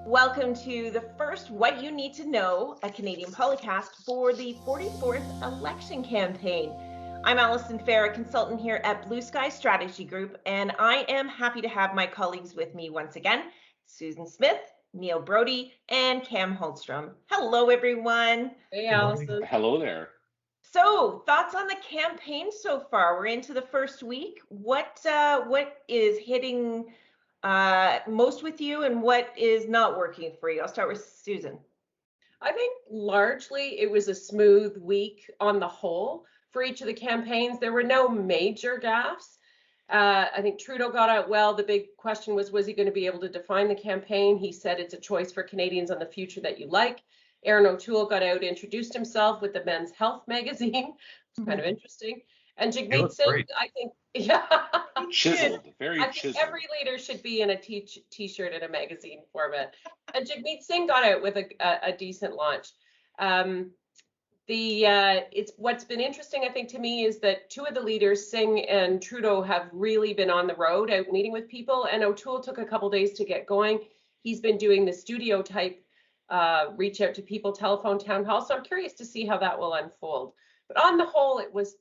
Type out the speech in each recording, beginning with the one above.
Welcome to the first What You Need to Know, a Canadian podcast for the 44th election campaign. I'm Alison Fair, a consultant here at Blue Sky Strategy Group, and I am happy to have my colleagues with me once again, Susan Smith, Neil Brody, and Cam Holstrom. Hello, everyone. Hey, Alison. Hello there. So, thoughts on the campaign so far? We're into the first week. What is hitting most with you, and what is not working for you? I'll start with Susan. I think largely it was a smooth week on the whole for each of the campaigns. There were no major gaffes. I think Trudeau got out well. The big question was he going to be able to define the campaign? He said it's a choice for Canadians on the future that you like. Aaron O'Toole got out, introduced himself with the Men's Health magazine. It's kind of interesting. And Jagmeet Singh, I think, yeah. Chiseled, very I chiseled. think every leader should be in a t-shirt in a magazine format. And Jagmeet Singh got out with a decent launch. It's what's been interesting, I think, to me is that two of the leaders, Singh and Trudeau, have really been on the road out meeting with people. And O'Toole took a couple days to get going. He's been doing the studio type reach out to people, telephone town hall. So I'm curious to see how that will unfold. But on the whole, it was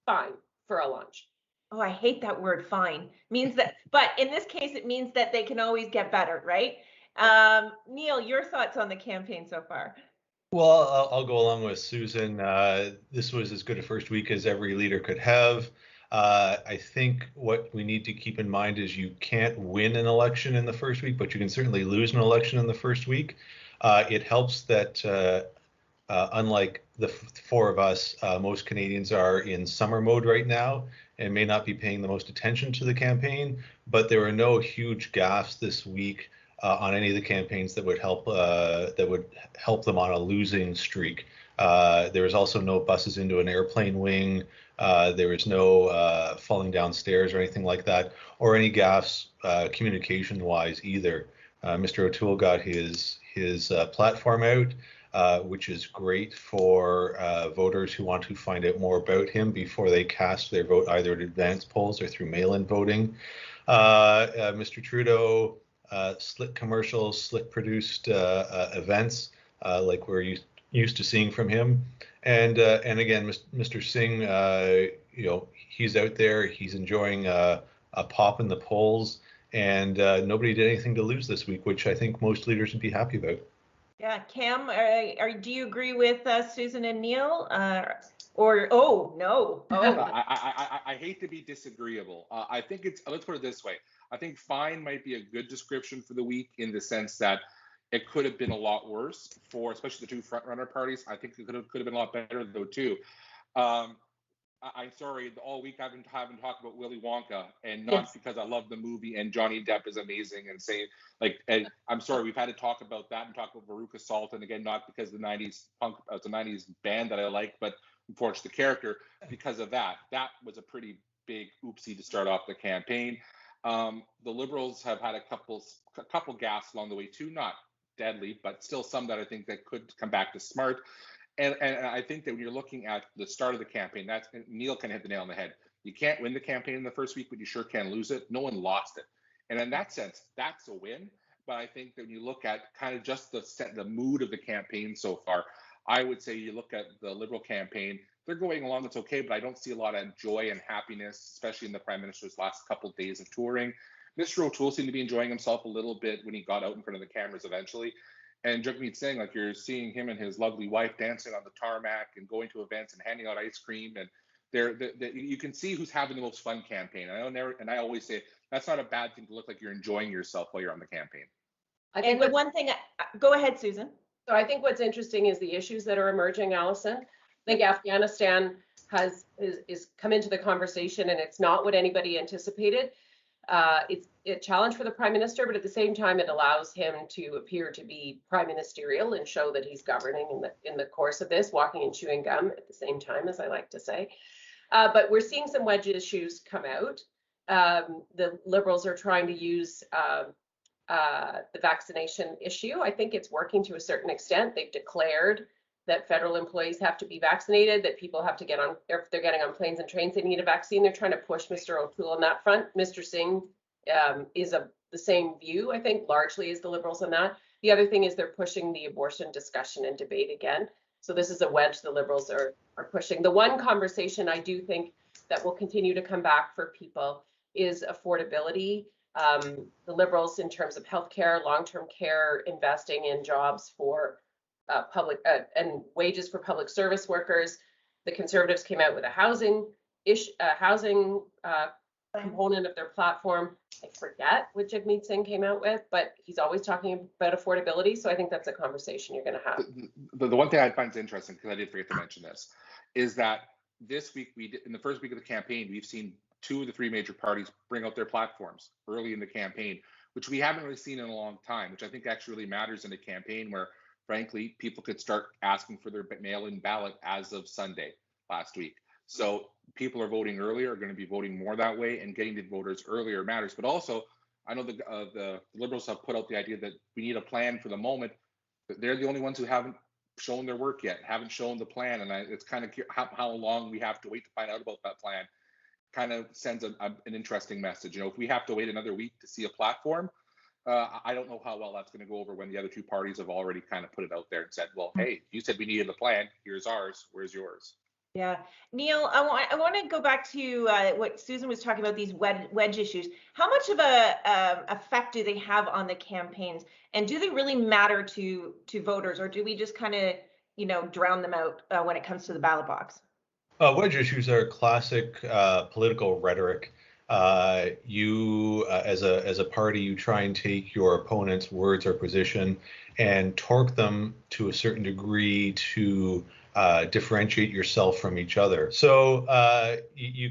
fine for a launch. Oh, I hate that word fine. Means that, but in this case, it means that they can always get better, right? Neil, your thoughts on the campaign so far? Well, I'll go along with Susan. This was as good a first week as every leader could have. I think what we need to keep in mind is you can't win an election in the first week, but you can certainly lose an election in the first week. It helps that unlike the four of us, most Canadians are in summer mode right now and may not be paying the most attention to the campaign, but there were no huge gaffes this week on any of the campaigns that would help them on a losing streak. There was also no buses into an airplane wing. There was no falling downstairs or anything like that, or any gaffes communication-wise either. Mr. O'Toole got his platform out, which is great for voters who want to find out more about him before they cast their vote, either at advance polls or through mail-in voting. Mr. Trudeau, slick commercials, slick produced events like we're used to seeing from him. And again, Mr. Singh, he's out there, he's enjoying a pop in the polls, and nobody did anything to lose this week, which I think most leaders would be happy about. Yeah, Cam, do you agree with Susan and Neil? No. I hate to be disagreeable. I think let's put it this way. I think fine might be a good description for the week in the sense that it could have been a lot worse for especially the two frontrunner parties. I think it could have been a lot better though too. I'm sorry, all week I've been talked about Willy Wonka, and not because I love the movie and Johnny Depp is amazing and I'm sorry, we've had to talk about that and talk about Veruca Salt, and again, not because the 90s punk, it's a 90s band that I like, but unfortunately the character, because of that was a pretty big oopsie to start off the campaign. The Liberals have had a couple gaffes along the way too, not deadly, but still some that I think that could come back to smart. And I think that when you're looking at the start of the campaign, Neil can hit the nail on the head. You can't win the campaign in the first week, but you sure can lose it. No one lost it. And in that sense, that's a win. But I think that when you look at kind of just the mood of the campaign so far, I would say you look at the Liberal campaign, they're going along, it's okay, but I don't see a lot of joy and happiness, especially in the Prime Minister's last couple of days of touring. Mr. O'Toole seemed to be enjoying himself a little bit when he got out in front of the cameras eventually. And Jagmeet Singh, like you're seeing him and his lovely wife dancing on the tarmac and going to events and handing out ice cream, and you can see who's having the most fun campaign. I always say that's not a bad thing to look like you're enjoying yourself while you're on the campaign. I think the one thing, go ahead, Susan. So I think what's interesting is the issues that are emerging, Alison. I think Afghanistan is come into the conversation, and it's not what anybody anticipated. It's a challenge for the Prime Minister, but at the same time, it allows him to appear to be prime ministerial and show that he's governing in the course of this, walking and chewing gum at the same time, as I like to say. But we're seeing some wedge issues come out. The Liberals are trying to use the vaccination issue. I think it's working to a certain extent. They've declared that federal employees have to be vaccinated, that people have to get on, if they're getting on planes and trains, they need a vaccine. They're trying to push Mr. O'Toole on that front. Mr. Singh is of the same view, I think, largely as the Liberals on that. The other thing is they're pushing the abortion discussion and debate again. So this is a wedge the Liberals are pushing. The one conversation I do think that will continue to come back for people is affordability. The Liberals, in terms of healthcare, long-term care, investing in jobs for public and wages for public service workers. The Conservatives came out with a housing component of their platform. I forget what Jagmeet Singh came out with, but he's always talking about affordability. So I think that's a conversation you're going to have. The one thing I find interesting, because I did forget to mention this, is that this week in the first week of the campaign, we've seen 2 of the 3 major parties bring out their platforms early in the campaign, which we haven't really seen in a long time, which I think actually really matters in a campaign where, frankly, people could start asking for their mail-in ballot as of Sunday last week. So people are voting earlier, are going to be voting more that way, and getting to voters earlier matters. But also, I know the Liberals have put out the idea that we need a plan for the moment. But they're the only ones who haven't shown their work yet, haven't shown the plan, and it's kind of how long we have to wait to find out about that plan. Kind of sends an interesting message. You know, if we have to wait another week to see a platform, I don't know how well that's going to go over when the other 2 parties have already kind of put it out there and said, well, hey, you said we needed a plan. Here's ours. Where's yours? Yeah. Neil, I want to go back to what Susan was talking about, these wedge issues. How much of a effect do they have on the campaigns? And do they really matter to voters, or do we just kind of, drown them out when it comes to the ballot box? Wedge issues are classic political rhetoric. You, as a party, you try and take your opponent's words or position and torque them to a certain degree to differentiate yourself from each other. So you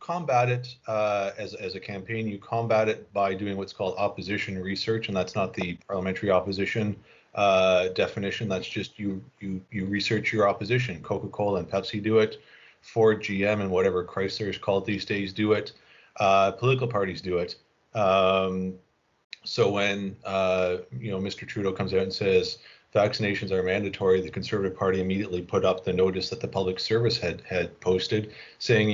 combat it as a campaign. You combat it by doing what's called opposition research, and that's not the parliamentary opposition definition. That's just you research your opposition. Coca-Cola and Pepsi do it. Ford, GM, and whatever Chrysler is called these days do it. Political parties do it. So when Mr. Trudeau comes out and says vaccinations are mandatory, the Conservative Party immediately put up the notice that the Public Service had posted, saying,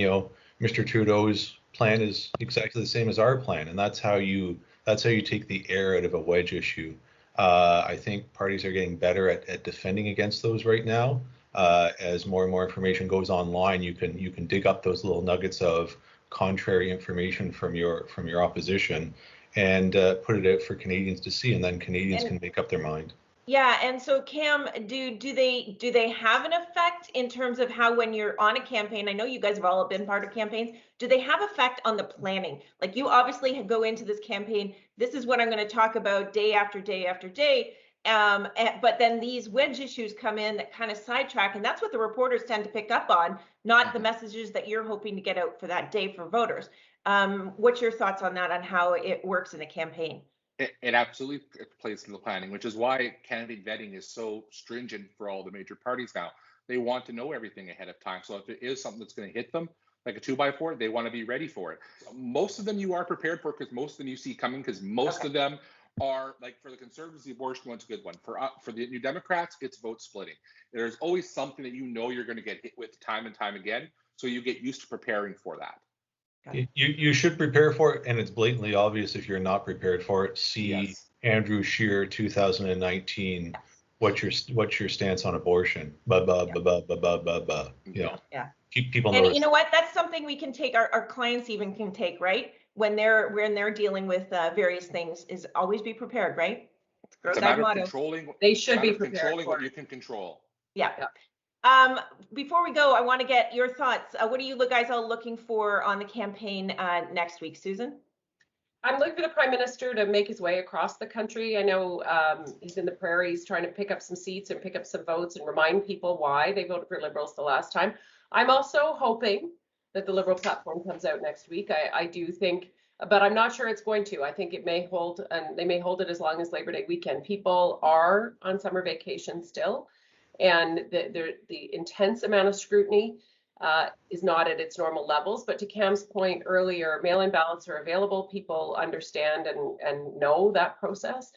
Mr. Trudeau's plan is exactly the same as our plan, and that's how you take the air out of a wedge issue. I think parties are getting better at defending against those right now. As more and more information goes online, you can dig up those little nuggets of contrary information from your opposition and put it out for Canadians to see, and then Canadians can make up their mind. Yeah, and so Cam, do they have an effect in terms of how, when you're on a campaign, I know you guys have all been part of campaigns, do they have effect on the planning? Like, you obviously go into this campaign, this is what I'm going to talk about day after day after day. But then these wedge issues come in that kind of sidetrack, and that's what the reporters tend to pick up on, not the messages that you're hoping to get out for that day for voters. What's your thoughts on that, on how it works in a campaign? It absolutely plays into the planning, which is why candidate vetting is so stringent for all the major parties now. They want to know everything ahead of time. So if it is something that's going to hit them, like a 2x4, they want to be ready for it. Most of them you are prepared for, because most of them you see coming, because most of them are, like, for the Conservatives, the abortion one's a good one. For the New Democrats, it's vote splitting. There's always something that you're going to get hit with time and time again. So you get used to preparing for that. You should prepare for it, and it's blatantly obvious if you're not prepared for it. See Andrew Scheer 2019. What's your stance on abortion? Keep people and noticed. You know what? That's something we can take. Our clients even can take, right? When they're dealing with various things, is always be prepared, right? It's a matter of controlling. They should be prepared. Controlling for what you can control. Yeah. Before we go, I want to get your thoughts. What are you guys all looking for on the campaign next week, Susan? I'm looking for the Prime Minister to make his way across the country. I know he's in the prairies trying to pick up some seats and pick up some votes and remind people why they voted for Liberals the last time. I'm also hoping that the Liberal platform comes out next week. I do think, but I'm not sure it's going to. I think it may hold, and they may hold it as long as Labor Day weekend. People are on summer vacation still, and the intense amount of scrutiny is not at its normal levels. But to Cam's point earlier, mail-in ballots are available. People understand and know that process.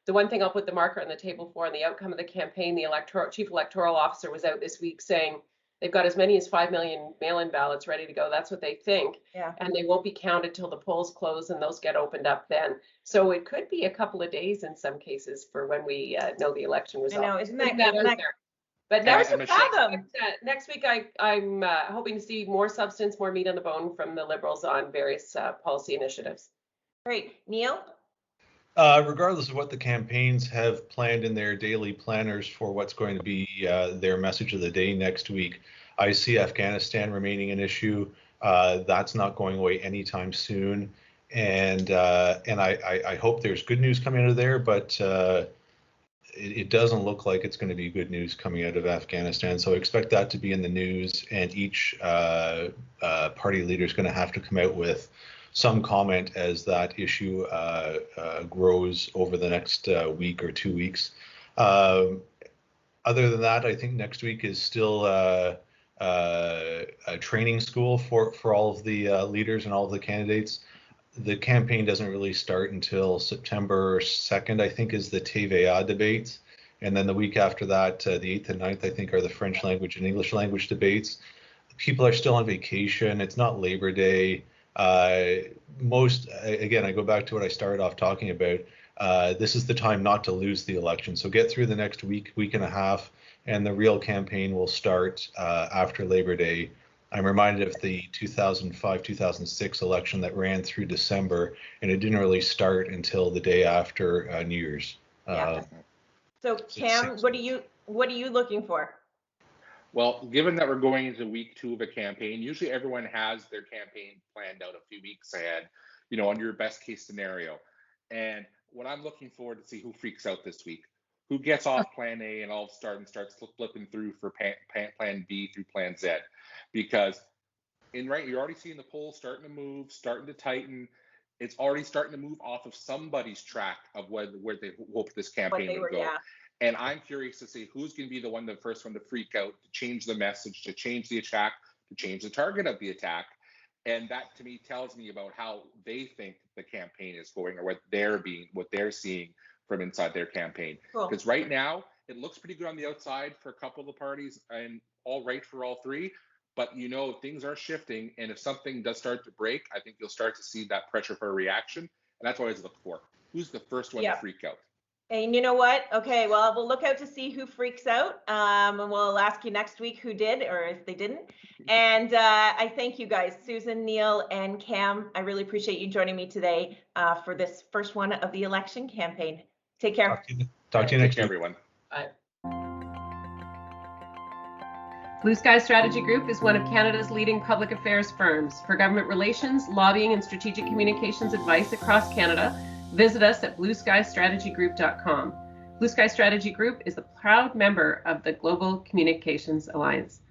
The one thing I'll put the marker on the table for, and the outcome of the campaign, the chief electoral officer was out this week saying they've got as many as 5 million mail-in ballots ready to go. That's what they think. Yeah. And they won't be counted till the polls close and those get opened up then. So it could be a couple of days in some cases for when we know the election results. I know, isn't Putting that out good? there. But Hard next, to fathom. next week, I'm hoping to see more substance, more meat on the bone from the Liberals on various policy initiatives. Great. Neil? Regardless of what the campaigns have planned in their daily planners for what's going to be their message of the day next week, I see Afghanistan remaining an issue. That's not going away anytime soon. And I hope there's good news coming out of there, but it doesn't look like it's going to be good news coming out of Afghanistan. So I expect that to be in the news, and each party leader is going to have to come out with some comment as that issue grows over the next week or 2 weeks. Other than that, I think next week is still a training school for all of the leaders and all of the candidates. The campaign doesn't really start until September 2nd, I think, is the TVA debates. And then the week after that, the 8th and 9th, I think, are the French language and English language debates. People are still on vacation. It's not Labor Day. Again, I go back to what I started off talking about. This is the time not to lose the election. So get through the next week and a half, and the real campaign will start after Labor Day. I'm reminded of the 2005-2006 election that ran through December, and it didn't really start until the day after New Year's. Yeah. So Cam, what are you looking for? Well, given that we're going into week 2 of a campaign, usually everyone has their campaign planned out a few weeks ahead, on your best case scenario. And what I'm looking forward to see who freaks out this week, who gets off plan A and starts flipping through for plan B through plan Z. Because you're already seeing the polls starting to move, starting to tighten. It's already starting to move off of somebody's track of where they hope this campaign would go. Yeah. And I'm curious to see who's going to be the first one to freak out, to change the message, to change the attack, to change the target of the attack. And that to me tells me about how they think the campaign is going, or what they're seeing from inside their campaign. Because right now it looks pretty good on the outside for a couple of the parties and all right for all three. But things are shifting, and if something does start to break, I think you'll start to see that pressure for a reaction, and that's what I always look for. Who's the first one to freak out? And you know what? Okay, well, we'll look out to see who freaks out, and we'll ask you next week who did or if they didn't. And I thank you guys, Susan, Neil, and Cam. I really appreciate you joining me today for this first one of the election campaign. Take care. Talk to you next week, everyone. Bye. Blue Sky Strategy Group is one of Canada's leading public affairs firms. For government relations, lobbying, and strategic communications advice across Canada, visit us at blueskystrategygroup.com. Blue Sky Strategy Group is a proud member of the Global Communications Alliance.